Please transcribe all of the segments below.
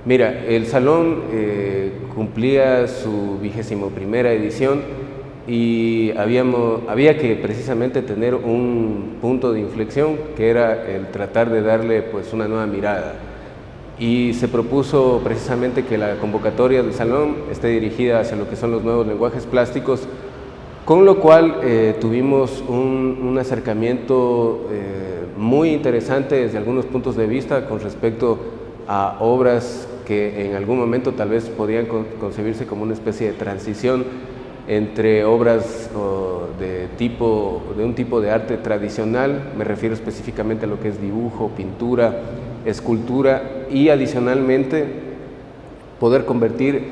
Mira, el salón cumplía su 21ª edición y había que precisamente tener un punto de inflexión que era el tratar de darle pues una nueva mirada. Y se propuso precisamente que la convocatoria del salón esté dirigida hacia lo que son los nuevos lenguajes plásticos, con lo cual tuvimos un acercamiento muy interesante desde algunos puntos de vista con respecto a obras que en algún momento tal vez podían concebirse como una especie de transición entre obras de un tipo de arte tradicional, me refiero específicamente a lo que es dibujo, pintura, escultura, y adicionalmente poder convertir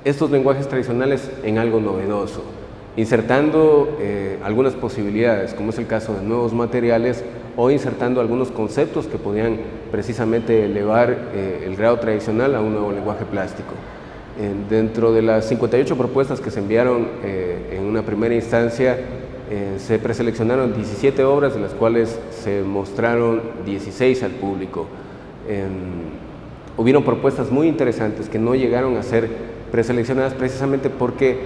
estos lenguajes tradicionales en algo novedoso, insertando algunas posibilidades, como es el caso de nuevos materiales, o insertando algunos conceptos que podían precisamente elevar el grado tradicional a un nuevo lenguaje plástico. Dentro de las 58 propuestas que se enviaron en una primera instancia, se preseleccionaron 17 obras, de las cuales se mostraron 16 al público. Hubieron propuestas muy interesantes que no llegaron a ser preseleccionadas precisamente porque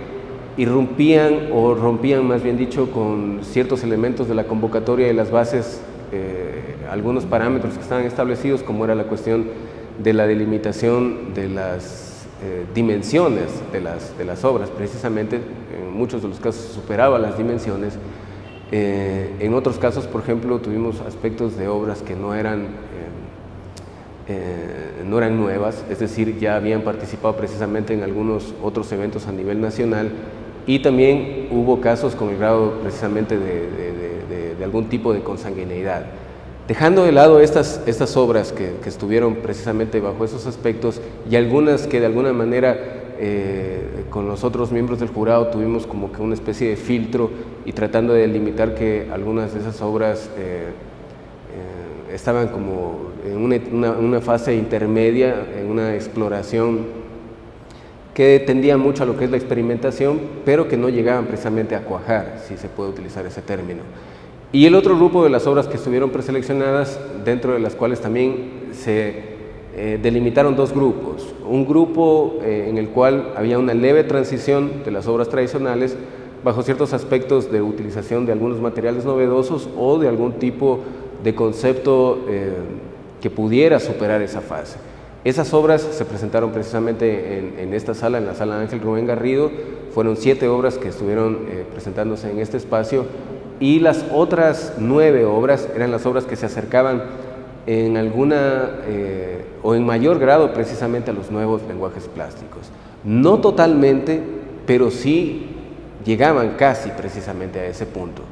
irrumpían o rompían, más bien dicho, con ciertos elementos de la convocatoria y las bases, algunos parámetros que estaban establecidos, como era la cuestión de la delimitación de las dimensiones de las obras. Precisamente en muchos de los casos superaba las dimensiones. En otros casos, por ejemplo, tuvimos aspectos de obras que no eran nuevas, es decir, ya habían participado precisamente en algunos otros eventos a nivel nacional, y también hubo casos con el grado precisamente de algún tipo de consanguineidad. Dejando de lado estas obras que estuvieron precisamente bajo esos aspectos, y algunas que de alguna manera con los otros miembros del jurado tuvimos como que una especie de filtro, y tratando de delimitar que algunas de esas obras estaban como en una fase intermedia, en una exploración que tendía mucho a lo que es la experimentación, pero que no llegaban precisamente a cuajar, si se puede utilizar ese término. Y el otro grupo de las obras que estuvieron preseleccionadas, dentro de las cuales también se delimitaron dos grupos. Un grupo en el cual había una leve transición de las obras tradicionales bajo ciertos aspectos de utilización de algunos materiales novedosos o de algún tipo de concepto que pudiera superar esa fase. Esas obras se presentaron precisamente en esta sala, en la sala Ángel Rubén Garrido. Fueron 7 obras que estuvieron presentándose en este espacio, y las otras 9 obras eran las obras que se acercaban en alguna o en mayor grado precisamente a los nuevos lenguajes plásticos. No totalmente, pero sí llegaban casi precisamente a ese punto.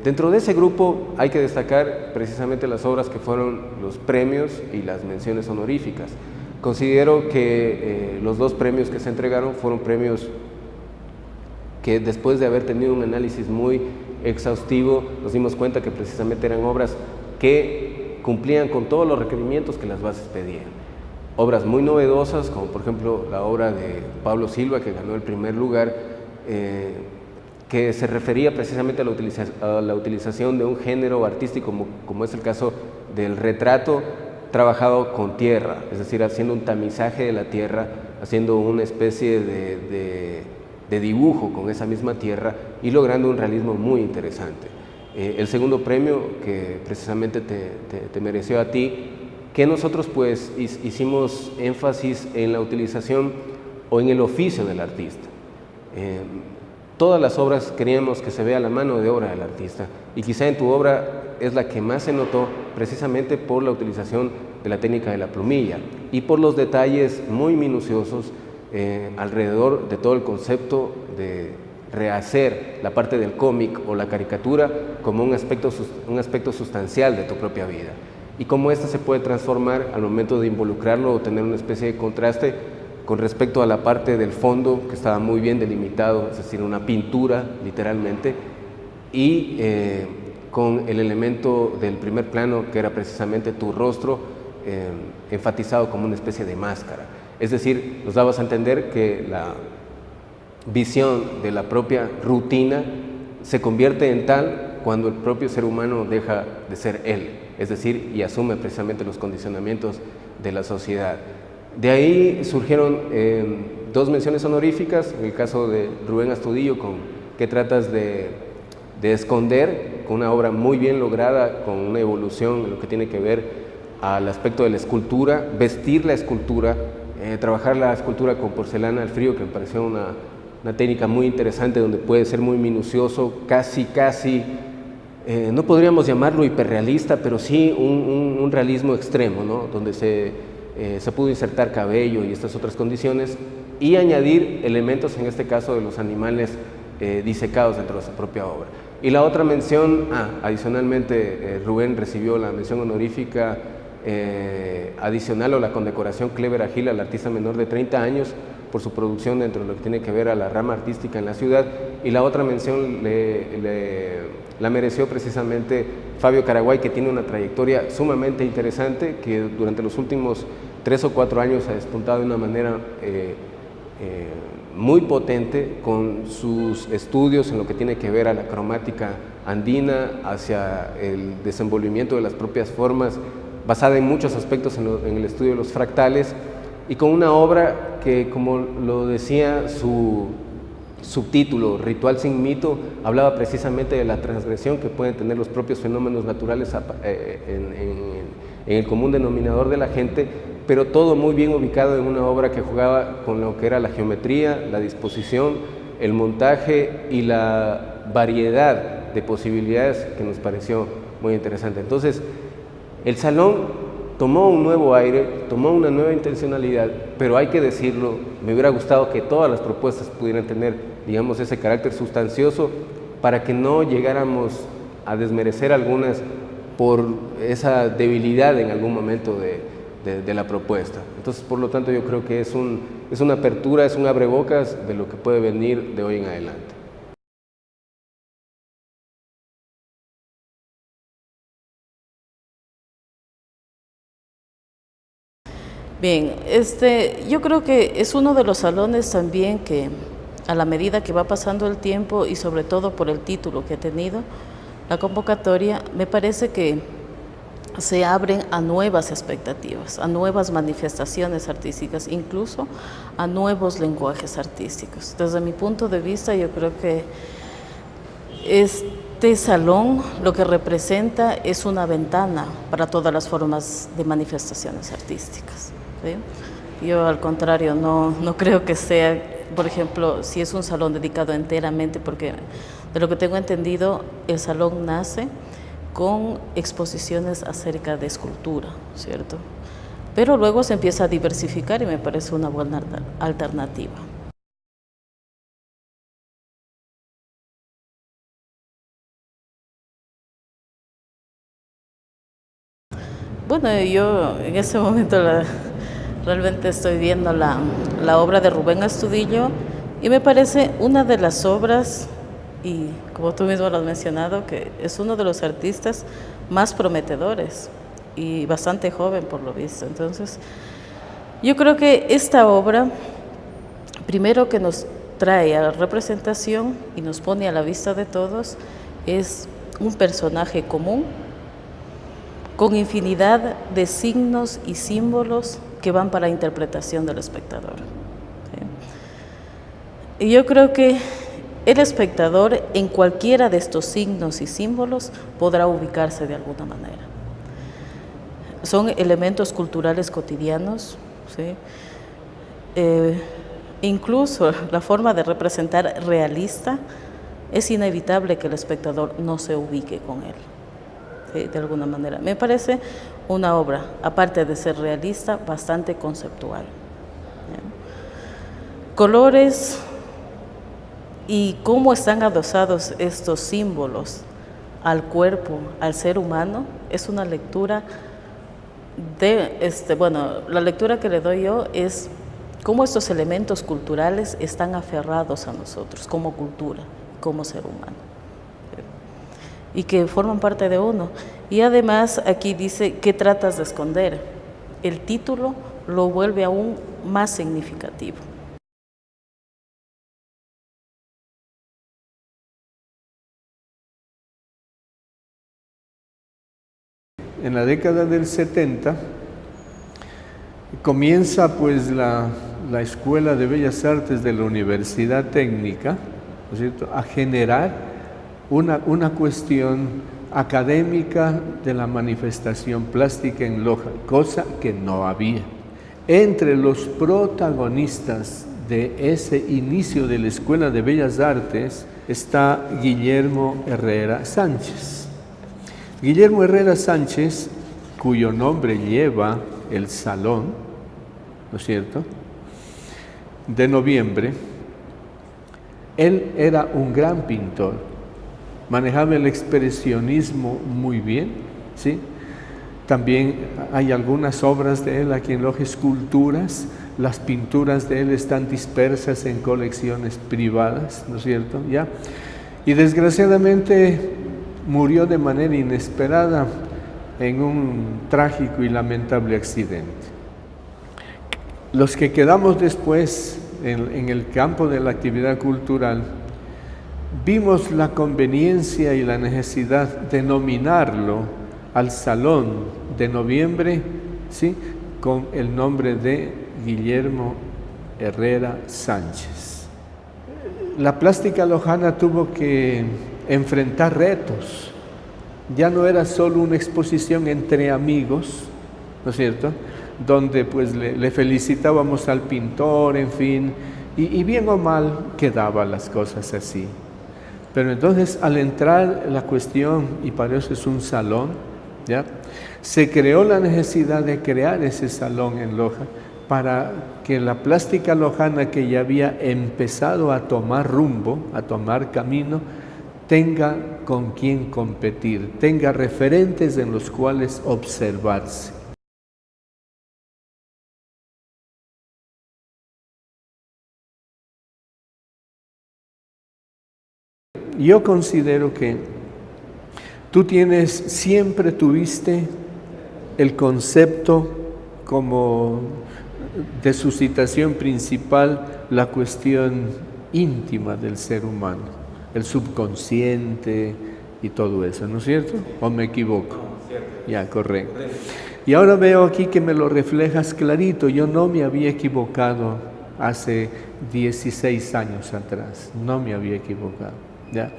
Dentro de ese grupo hay que destacar precisamente las obras que fueron los premios y las menciones honoríficas. Considero que los 2 premios que se entregaron fueron premios que, después de haber tenido un análisis muy exhaustivo, nos dimos cuenta que precisamente eran obras que cumplían con todos los requerimientos que las bases pedían. Obras muy novedosas, como por ejemplo la obra de Pablo Silva, que ganó el primer lugar, que se refería precisamente a la utilización de un género artístico como es el caso del retrato trabajado con tierra, es decir, haciendo un tamizaje de la tierra, haciendo una especie de dibujo con esa misma tierra y logrando un realismo muy interesante. El segundo premio, que precisamente te mereció a ti, que nosotros pues hicimos énfasis en la utilización o en el oficio del artista. Todas las obras queríamos que se vea la mano de obra del artista, y quizá en tu obra es la que más se notó precisamente por la utilización de la técnica de la plumilla y por los detalles muy minuciosos alrededor de todo el concepto de rehacer la parte del cómic o la caricatura como un aspecto sustancial de tu propia vida, y cómo ésta se puede transformar al momento de involucrarlo o tener una especie de contraste con respecto a la parte del fondo, que estaba muy bien delimitado, es decir, una pintura literalmente, y con el elemento del primer plano, que era precisamente tu rostro, enfatizado como una especie de máscara. Es decir, nos dabas a entender que visión de la propia rutina se convierte en tal cuando el propio ser humano deja de ser él, es decir, y asume precisamente los condicionamientos de la sociedad. De ahí surgieron dos menciones honoríficas, en el caso de Rubén Astudillo, con ¿Qué tratas de esconder?, con una obra muy bien lograda, con una evolución en lo que tiene que ver al aspecto de la escultura, vestir la escultura, trabajar la escultura con porcelana al frío, que me pareció una técnica muy interesante, donde puede ser muy minucioso, casi, no podríamos llamarlo hiperrealista, pero sí un realismo extremo, ¿no?, donde se pudo insertar cabello y estas otras condiciones, y añadir elementos, en este caso de los animales disecados dentro de su propia obra. Y la otra mención, adicionalmente, Rubén recibió la mención honorífica adicional o la condecoración Clever Agil al artista menor de 30 años por su producción dentro de lo que tiene que ver a la rama artística en la ciudad, y la otra mención la mereció precisamente Fabio Caraguay, que tiene una trayectoria sumamente interesante, que durante los últimos 3 o 4 años ha despuntado de una manera muy potente con sus estudios en lo que tiene que ver a la cromática andina, hacia el desenvolvimiento de las propias formas, basada en muchos aspectos en el estudio de los fractales, y con una obra que, como lo decía su subtítulo, Ritual sin mito, hablaba precisamente de la transgresión que pueden tener los propios fenómenos naturales en el común denominador de la gente, pero todo muy bien ubicado en una obra que jugaba con lo que era la geometría, la disposición, el montaje y la variedad de posibilidades, que nos pareció muy interesante. Entonces, el salón tomó un nuevo aire, tomó una nueva intencionalidad, pero hay que decirlo, me hubiera gustado que todas las propuestas pudieran tener, digamos, ese carácter sustancioso, para que no llegáramos a desmerecer algunas por esa debilidad en algún momento de la propuesta. Entonces, por lo tanto, yo creo que es una apertura, es un abrebocas de lo que puede venir de hoy en adelante. Bien, yo creo que es uno de los salones también que, a la medida que va pasando el tiempo y sobre todo por el título que ha tenido la convocatoria, me parece que se abren a nuevas expectativas, a nuevas manifestaciones artísticas, incluso a nuevos lenguajes artísticos. Desde mi punto de vista, yo creo que este salón lo que representa es una ventana para todas las formas de manifestaciones artísticas, ¿sí? Yo, al contrario, no creo que sea, por ejemplo, si es un salón dedicado enteramente, porque de lo que tengo entendido, el salón nace con exposiciones acerca de escultura, ¿cierto? Pero luego se empieza a diversificar y me parece una buena alternativa. Bueno, yo en este momento realmente estoy viendo la obra de Rubén Astudillo y me parece una de las obras, y como tú mismo lo has mencionado, que es uno de los artistas más prometedores y bastante joven por lo visto. Entonces, yo creo que esta obra, primero que nos trae a la representación y nos pone a la vista de todos, es un personaje común con infinidad de signos y símbolos que van para la interpretación del espectador, ¿sí? Y yo creo que el espectador en cualquiera de estos signos y símbolos podrá ubicarse de alguna manera. Son elementos culturales cotidianos, ¿sí? Incluso la forma de representar realista, es inevitable que el espectador no se ubique con él, ¿sí? De alguna manera. Me parece una obra, aparte de ser realista, bastante conceptual, ¿sí? Colores y cómo están adosados estos símbolos al cuerpo, al ser humano, es una lectura la lectura que le doy yo es cómo estos elementos culturales están aferrados a nosotros como cultura, como ser humano, y que forman parte de uno. Y además aquí dice, ¿qué tratas de esconder? El título lo vuelve aún más significativo. en la década del 70, comienza pues la Escuela de Bellas Artes de la Universidad Técnica, ¿no es cierto?, a generar una cuestión académica de la manifestación plástica en Loja, cosa que no había. Entre los protagonistas de ese inicio de la Escuela de Bellas Artes está Guillermo Herrera Sánchez. Guillermo Herrera Sánchez, cuyo nombre lleva el Salón, ¿no es cierto?, de Noviembre. Él era un gran pintor, manejaba el expresionismo muy bien, ¿sí? También hay algunas obras de él aquí en Loja, esculturas. Las pinturas de él están dispersas en colecciones privadas, ¿no es cierto? ¿Ya? Y desgraciadamente murió de manera inesperada en un trágico y lamentable accidente. Los que quedamos después en el campo de la actividad cultural, vimos la conveniencia y la necesidad de nominarlo al Salón de Noviembre, ¿sí?, con el nombre de Guillermo Herrera Sánchez. La plástica lojana tuvo que enfrentar retos. Ya no era solo una exposición entre amigos, ¿no es cierto?, donde pues le felicitábamos al pintor, en fin, y bien o mal quedaban las cosas así. Pero entonces, al entrar la cuestión, y para eso es un salón, ¿ya?, se creó la necesidad de crear ese salón en Loja para que la plástica lojana, que ya había empezado a tomar rumbo, a tomar camino, tenga con quién competir, tenga referentes en los cuales observarse. Yo considero que tú siempre tuviste el concepto como de suscitación principal, la cuestión íntima del ser humano, el subconsciente y todo eso, ¿no es cierto? ¿O me equivoco? Ya, correcto. Y ahora veo aquí que me lo reflejas clarito. Yo no me había equivocado hace 16 años atrás, no me había equivocado, ¿ya?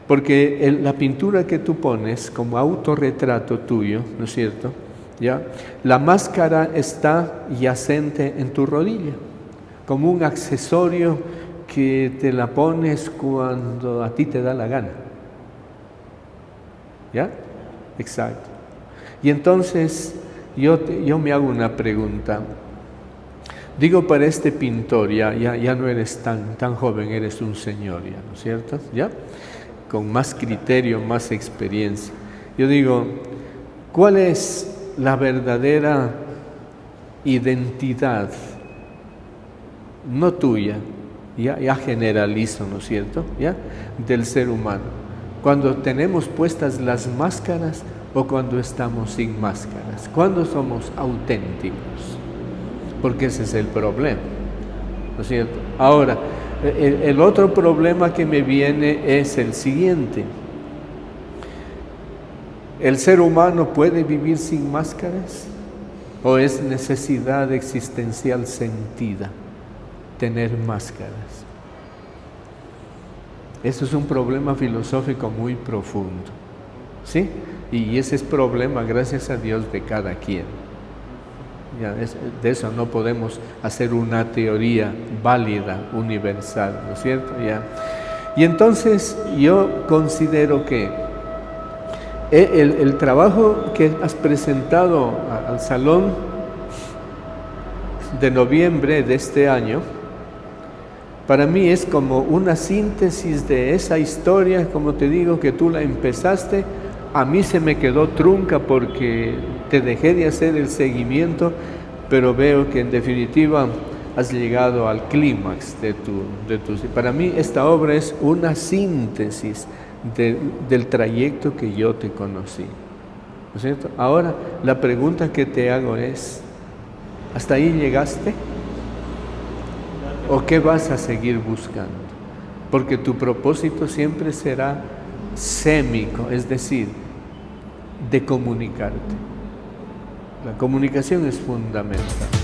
Porque la pintura que tú pones como autorretrato tuyo, ¿no es cierto?, ¿ya?, la máscara está yacente en tu rodilla, como un accesorio que te la pones cuando a ti te da la gana. ¿Ya? Exacto. Y entonces yo me hago una pregunta. Digo, para este pintor, ya no eres tan joven, eres un señor ya, ¿no es cierto? ¿Ya? Con más criterio, más experiencia. Yo digo, ¿cuál es la verdadera identidad, no tuya, ya generalizo, ¿no es cierto?, ¿ya?, del ser humano? Cuando tenemos puestas las máscaras o cuando estamos sin máscaras. ¿Cuándo somos auténticos? Porque ese es el problema, ¿no es cierto? Ahora, el otro problema que me viene es el siguiente. ¿El ser humano puede vivir sin máscaras? ¿O es necesidad existencial sentida tener máscaras? Eso es un problema filosófico muy profundo, ¿sí? Y ese es problema, gracias a Dios, de cada quien. Ya, de eso no podemos hacer una teoría válida, universal, ¿no es cierto? Ya. Y entonces yo considero que el trabajo que has presentado al Salón de Noviembre de este año, para mí es como una síntesis de esa historia, como te digo, que tú la empezaste. A mí se me quedó trunca porque te dejé de hacer el seguimiento, pero veo que en definitiva has llegado al clímax de tu. Para mí esta obra es una síntesis del trayecto que yo te conocí, ¿no es cierto? Ahora, la pregunta que te hago es, ¿hasta ahí llegaste? ¿O qué vas a seguir buscando? Porque tu propósito siempre será sémico, es decir, de comunicarte. La comunicación es fundamental.